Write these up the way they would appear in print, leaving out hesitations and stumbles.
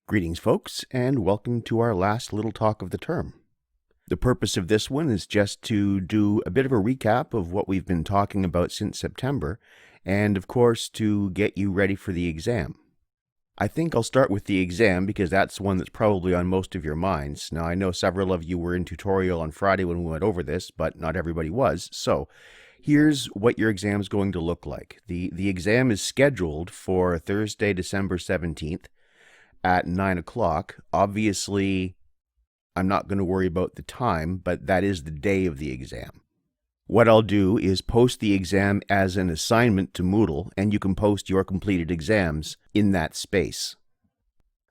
Greetings, folks, and welcome to our last little talk of the term. The purpose of this one is just to do a bit of a recap of what we've been talking about since September, and of course, to get you ready for the exam. I think I'll start with the exam because that's one that's probably on most of your minds. Now, I know several of you were in tutorial on Friday when we went over this, but not everybody was. So here's what your exam is going to look like. The exam is scheduled for Thursday, December 17th at 9 o'clock. Obviously, I'm not going to worry about the time, but that is the day of the exam. What I'll do is post the exam as an assignment to Moodle, and you can post your completed exams in that space.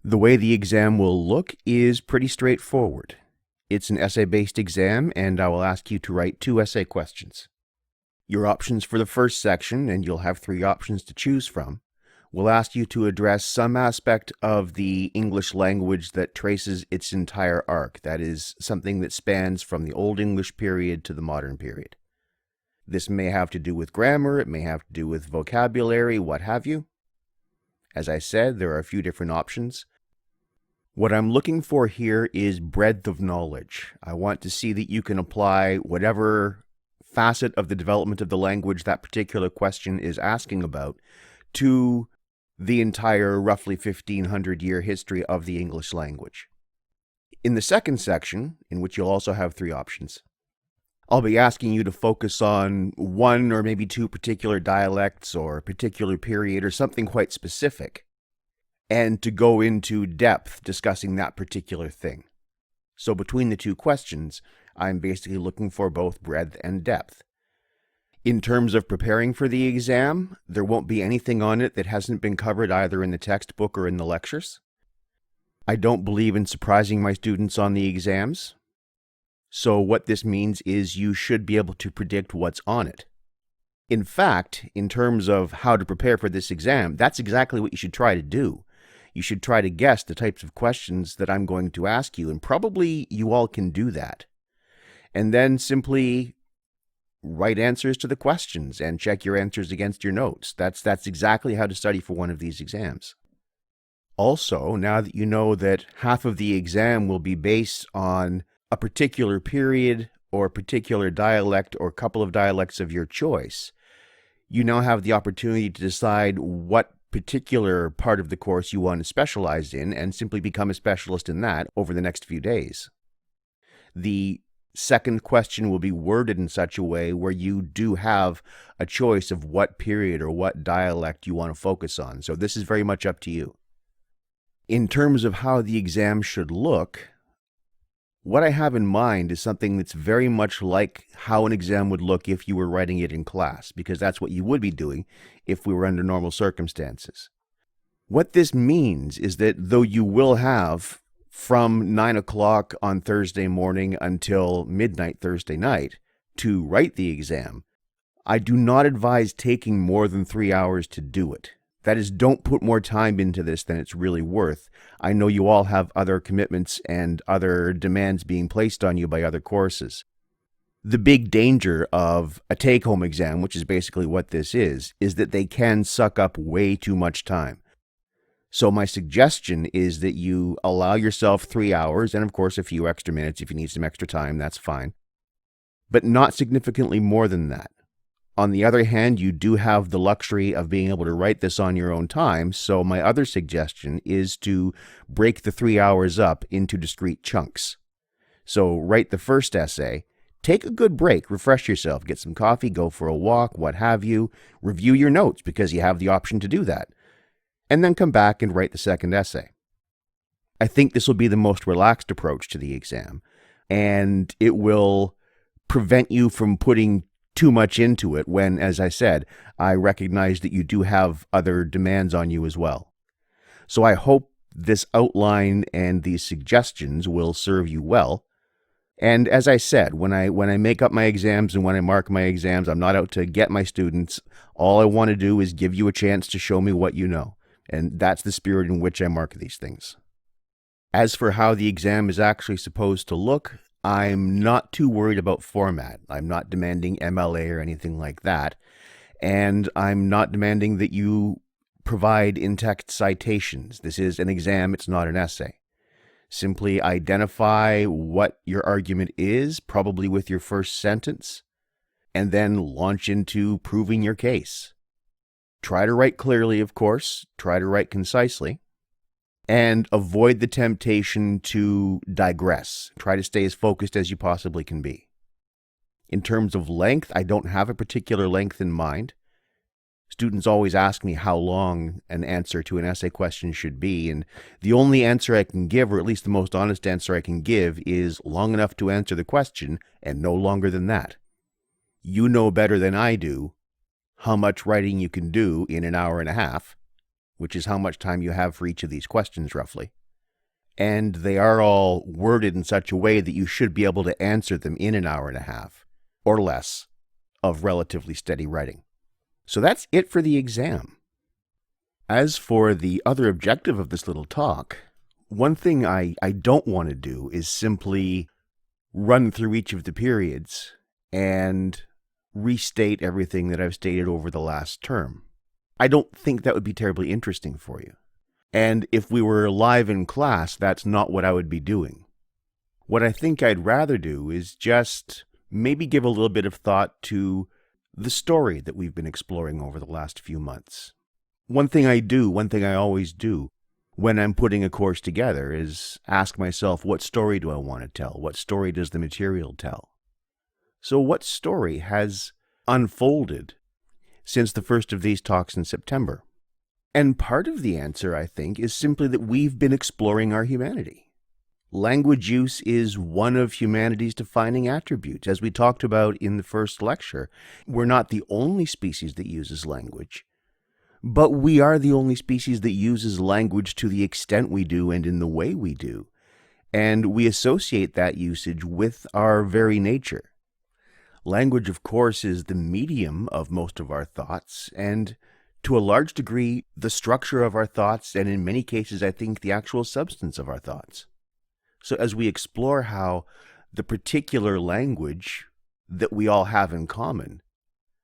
The way the exam will look is pretty straightforward. It's an essay-based exam, and I will ask you to write 2 essay questions. Your options for the first section, and you'll have 3 options to choose from, will ask you to address some aspect of the English language that traces its entire arc. That is, something that spans from the Old English period to the modern period. This may have to do with grammar, it may have to do with vocabulary, what have you. As I said, there are a few different options. What I'm looking for here is breadth of knowledge. I want to see that you can apply whatever facet of the development of the language that particular question is asking about to the entire roughly 1,500-year history of the English language. In the second section, in which you'll also have 3 options, I'll be asking you to focus on 1 or maybe 2 particular dialects or a particular period or something quite specific, and to go into depth discussing that particular thing. So between the 2 questions, I'm basically looking for both breadth and depth. In terms of preparing for the exam, there won't be anything on it that hasn't been covered either in the textbook or in the lectures. I don't believe in surprising my students on the exams. So what this means is you should be able to predict what's on it. In fact, in terms of how to prepare for this exam, that's exactly what you should try to do. You should try to guess the types of questions that I'm going to ask you, and probably you all can do that. And then simply write answers to the questions and check your answers against your notes. That's exactly how to study for one of these exams. Also, now that you know that half of the exam will be based on a particular period or a particular dialect or a couple of dialects of your choice, you now have the opportunity to decide what particular part of the course you want to specialize in and simply become a specialist in that over the next few days. The second question will be worded in such a way where you do have a choice of what period or what dialect you want to focus on. So this is very much up to you. In terms of how the exam should look, what I have in mind is something that's very much like how an exam would look if you were writing it in class, because that's what you would be doing if we were under normal circumstances. What this means is that though you will have from 9 o'clock on Thursday morning until midnight Thursday night to write the exam, I do not advise taking more than 3 hours to do it. That is, don't put more time into this than it's really worth. I know you all have other commitments and other demands being placed on you by other courses. The big danger of a take-home exam, which is basically what this is that they can suck up way too much time. So my suggestion is that you allow yourself 3 hours, and of course a few extra minutes if you need some extra time, that's fine, but not significantly more than that. On the other hand, you do have the luxury of being able to write this on your own time, so my other suggestion is to break the 3 hours up into discrete chunks. So write the first essay, take a good break, refresh yourself, get some coffee, go for a walk, what have you, review your notes because you have the option to do that, and then come back and write the second essay. I think this will be the most relaxed approach to the exam, and it will prevent you from putting too much into it when, as I said, I recognize that you do have other demands on you as well. So I hope this outline and these suggestions will serve you well. And as I said, when I make up my exams and when I mark my exams, I'm not out to get my students. All I want to do is give you a chance to show me what you know. And that's the spirit in which I mark these things. As for how the exam is actually supposed to look, I'm not too worried about format. I'm not demanding MLA or anything like that. And I'm not demanding that you provide in-text citations. This is an exam, it's not an essay. Simply identify what your argument is, probably with your first sentence, and then launch into proving your case. Try to write clearly, of course. Try to write concisely. And avoid the temptation to digress. Try to stay as focused as you possibly can be. In terms of length, I don't have a particular length in mind. Students always ask me how long an answer to an essay question should be, and the only answer I can give, or at least the most honest answer I can give, is long enough to answer the question and no longer than that. You know better than I do how much writing you can do in an hour and a half, which is how much time you have for each of these questions roughly. And they are all worded in such a way that you should be able to answer them in an hour and a half, or less, of relatively steady writing. So that's it for the exam. As for the other objective of this little talk, one thing I don't want to do is simply run through each of the periods and restate everything that I've stated over the last term. I don't think that would be terribly interesting for you. And if we were live in class, that's not what I would be doing. What I think I'd rather do is just maybe give a little bit of thought to the story that we've been exploring over the last few months. One thing I always do when I'm putting a course together is ask myself, what story do I want to tell? What story does the material tell? So what story has unfolded since the first of these talks in September? And part of the answer, I think, is simply that we've been exploring our humanity. Language use is one of humanity's defining attributes. As we talked about in the first lecture, we're not the only species that uses language, but we are the only species that uses language to the extent we do and in the way we do. And we associate that usage with our very nature. Language, of course, is the medium of most of our thoughts, and to a large degree, the structure of our thoughts, and in many cases, I think, the actual substance of our thoughts. So as we explore how the particular language that we all have in common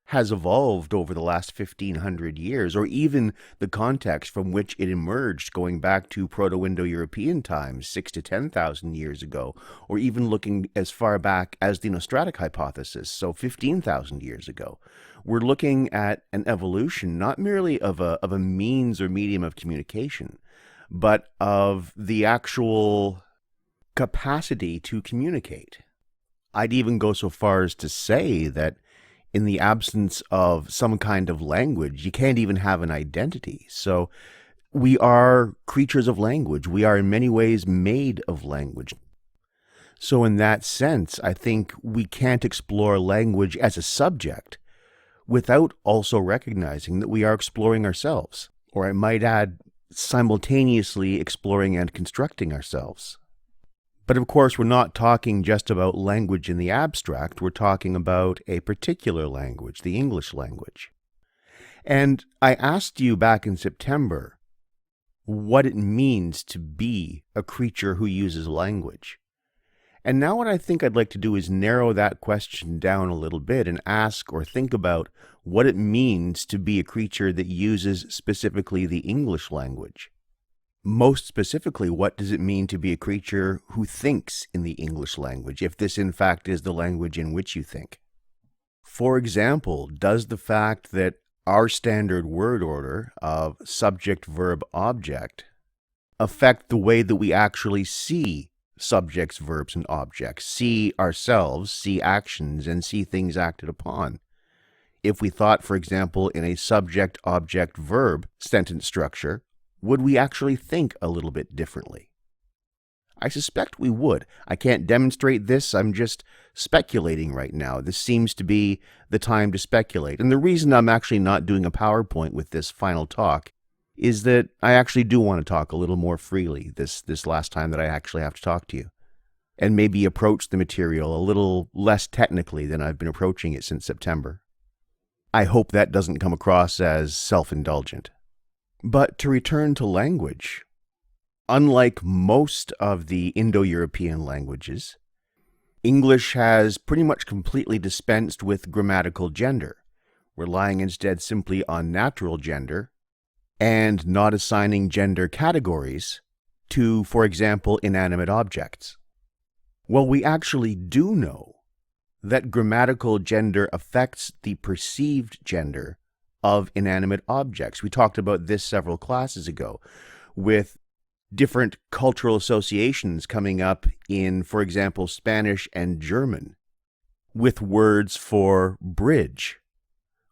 has evolved over the last 1,500 years, or even the context from which it emerged going back to Proto-Indo-European times, 6,000 to 10,000 years ago, or even looking as far back as the Nostratic hypothesis, so 15,000 years ago. We're looking at an evolution not merely of a means or medium of communication, but of the actual capacity to communicate. I'd even go so far as to say that in the absence of some kind of language, you can't even have an identity. So we are creatures of language. We are in many ways made of language. So in that sense, I think we can't explore language as a subject without also recognizing that we are exploring ourselves, or I might add, simultaneously exploring and constructing ourselves. But of course, we're not talking just about language in the abstract. We're talking about a particular language, the English language. And I asked you back in September what it means to be a creature who uses language. And now what I think I'd like to do is narrow that question down a little bit and ask or think about what it means to be a creature that uses specifically the English language. Most specifically, what does it mean to be a creature who thinks in the English language, if this in fact is the language in which you think? For example, does the fact that our standard word order of subject, verb, object affect the way that we actually see subjects, verbs, and objects, see ourselves, see actions, and see things acted upon? If we thought, for example, in a subject, object, verb sentence structure, would we actually think a little bit differently? I suspect we would. I can't demonstrate this. I'm just speculating right now. This seems to be the time to speculate. And the reason I'm actually not doing a PowerPoint with this final talk is that I actually do want to talk a little more freely this last time that I actually have to talk to you, and maybe approach the material a little less technically than I've been approaching it since September. I hope that doesn't come across as self-indulgent. But to return to language, unlike most of the Indo-European languages, English has pretty much completely dispensed with grammatical gender, relying instead simply on natural gender and not assigning gender categories to, for example, inanimate objects. Well, we actually do know that grammatical gender affects the perceived gender of inanimate objects. We talked about this several classes ago, with different cultural associations coming up in, for example, Spanish and German, with words for bridge,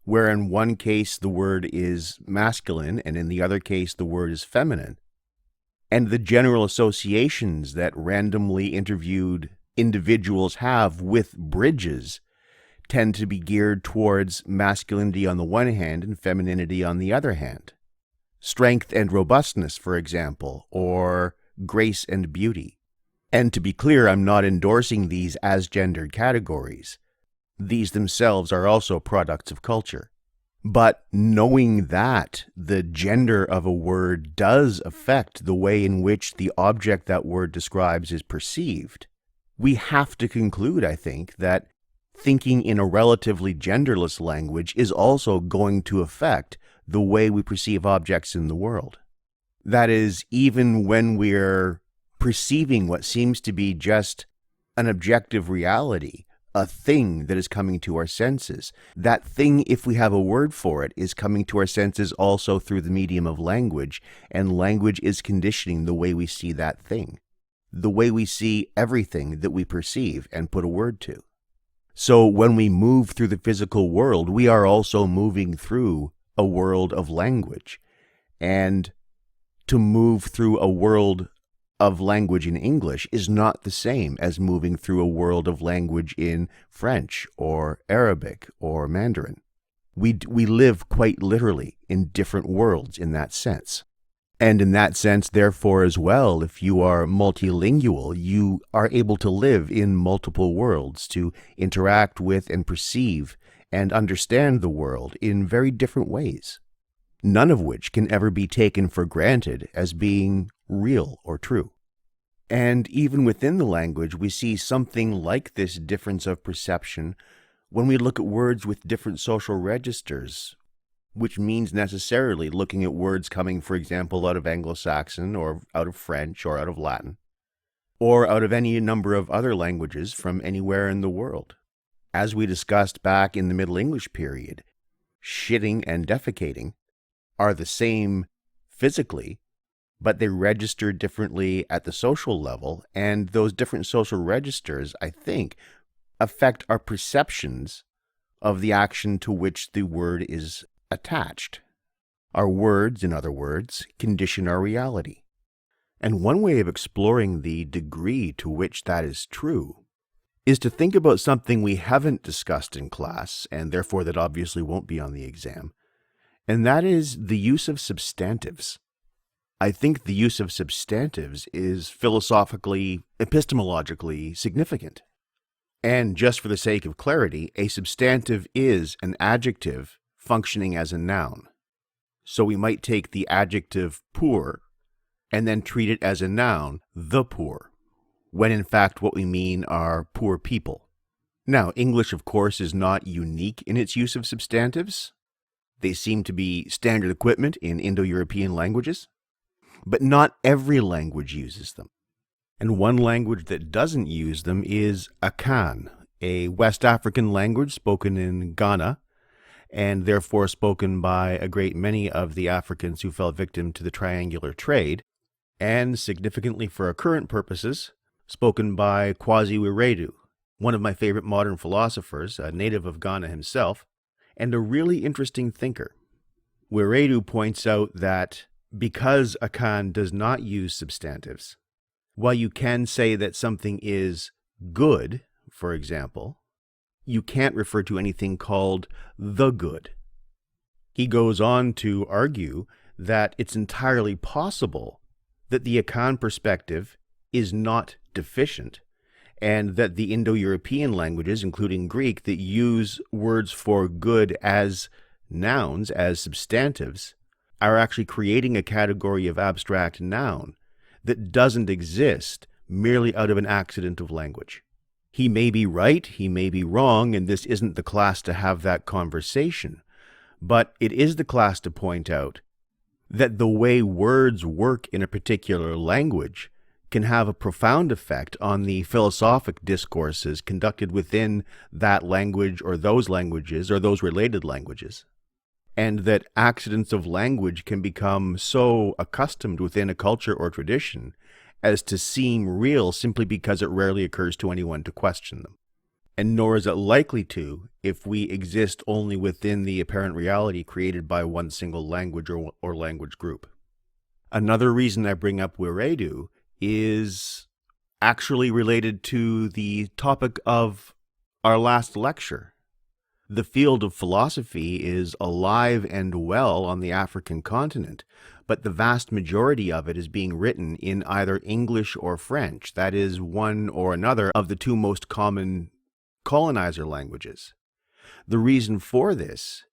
where in one case the word is masculine and in the other case the word is feminine. And the general associations that randomly interviewed individuals have with bridges tend to be geared towards masculinity on the one hand and femininity on the other hand. Strength and robustness, for example, or grace and beauty. And to be clear, I'm not endorsing these as gendered categories. These themselves are also products of culture. But knowing that the gender of a word does affect the way in which the object that word describes is perceived, we have to conclude, I think, that thinking in a relatively genderless language is also going to affect the way we perceive objects in the world. That is, even when we're perceiving what seems to be just an objective reality, a thing that is coming to our senses. That thing, if we have a word for it, is coming to our senses also through the medium of language, and language is conditioning the way we see that thing, the way we see everything that we perceive and put a word to. So when we move through the physical world, we are also moving through a world of language. And to move through a world of language in English is not the same as moving through a world of language in French or Arabic or Mandarin. We live quite literally in different worlds in that sense. And in that sense, therefore, as well, if you are multilingual, you are able to live in multiple worlds, to interact with and perceive and understand the world in very different ways, none of which can ever be taken for granted as being real or true. And even within the language, we see something like this difference of perception when we look at words with different social registers, which means necessarily looking at words coming, for example, out of Anglo-Saxon or out of French or out of Latin, or out of any number of other languages from anywhere in the world. As we discussed back in the Middle English period, shitting and defecating are the same physically, but they register differently at the social level, and those different social registers, I think, affect our perceptions of the action to which the word is attached. Our words, in other words, condition our reality. And one way of exploring the degree to which that is true is to think about something we haven't discussed in class, and therefore that obviously won't be on the exam, and that is the use of substantives. I think the use of substantives is philosophically, epistemologically significant. And just for the sake of clarity, a substantive is an adjective functioning as a noun. So we might take the adjective poor and then treat it as a noun, the poor, when in fact what we mean are poor people. Now, English, of course, is not unique in its use of substantives. They seem to be standard equipment in Indo-European languages, but not every language uses them. And one language that doesn't use them is Akan, a West African language spoken in Ghana, and therefore spoken by a great many of the Africans who fell victim to the triangular trade, and significantly for our current purposes, spoken by Kwasi Wiredu, one of my favorite modern philosophers, a native of Ghana himself, and a really interesting thinker. Wiredu points out that because Akan does not use substantives, while you can say that something is good, for example, you can't refer to anything called the good. He goes on to argue that it's entirely possible that the Akan perspective is not deficient, and that the Indo-European languages, including Greek, that use words for good as nouns, as substantives, are actually creating a category of abstract noun that doesn't exist merely out of an accident of language. He may be right, he may be wrong, and this isn't the class to have that conversation, but it is the class to point out that the way words work in a particular language can have a profound effect on the philosophic discourses conducted within that language or those languages or those related languages. And that accidents of language can become so accustomed within a culture or tradition as to seem real simply because it rarely occurs to anyone to question them. And nor is it likely to if we exist only within the apparent reality created by one single language or language group. Another reason I bring up Wiredu is actually related to the topic of our last lecture. The field of philosophy is alive and well on the African continent, but the vast majority of it is being written in either English or French. That is one or another of the two most common colonizer languages. The reason for this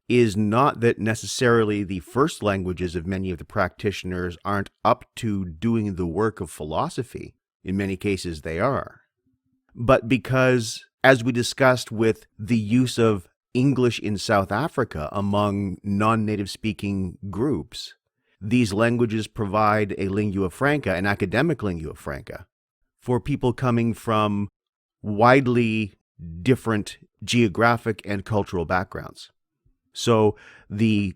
is not that necessarily the first languages of many of the practitioners aren't up to doing the work of philosophy. In many cases they are. But because, as we discussed with the use of English in South Africa among non-native speaking groups, these languages provide a lingua franca, an academic lingua franca, for people coming from widely different geographic and cultural backgrounds. So the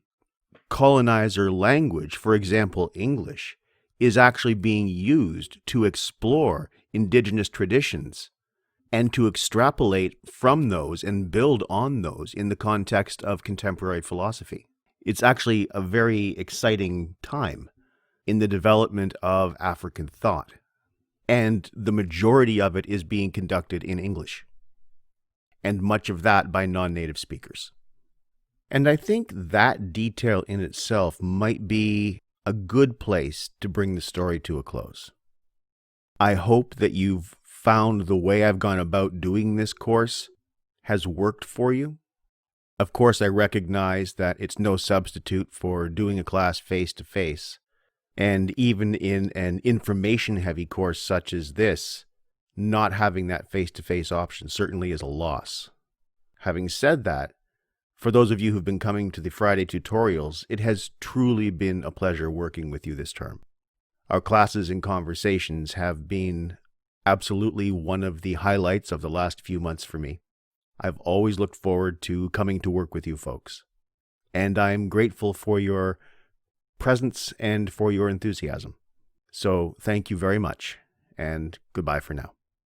colonizer language, for example, English, is actually being used to explore indigenous traditions and to extrapolate from those and build on those in the context of contemporary philosophy. It's actually a very exciting time in the development of African thought, and the majority of it is being conducted in English, and much of that by non-native speakers. And I think that detail in itself might be a good place to bring the story to a close. I hope that you've found the way I've gone about doing this course has worked for you. Of course, I recognize that it's no substitute for doing a class face-to-face, and even in an information-heavy course such as this, not having that face-to-face option certainly is a loss. Having said that, for those of you who've been coming to the Friday tutorials, it has truly been a pleasure working with you this term. Our classes and conversations have been absolutely one of the highlights of the last few months for me. I've always looked forward to coming to work with you folks, and I'm grateful for your presence and for your enthusiasm. So thank you very much, and goodbye for now.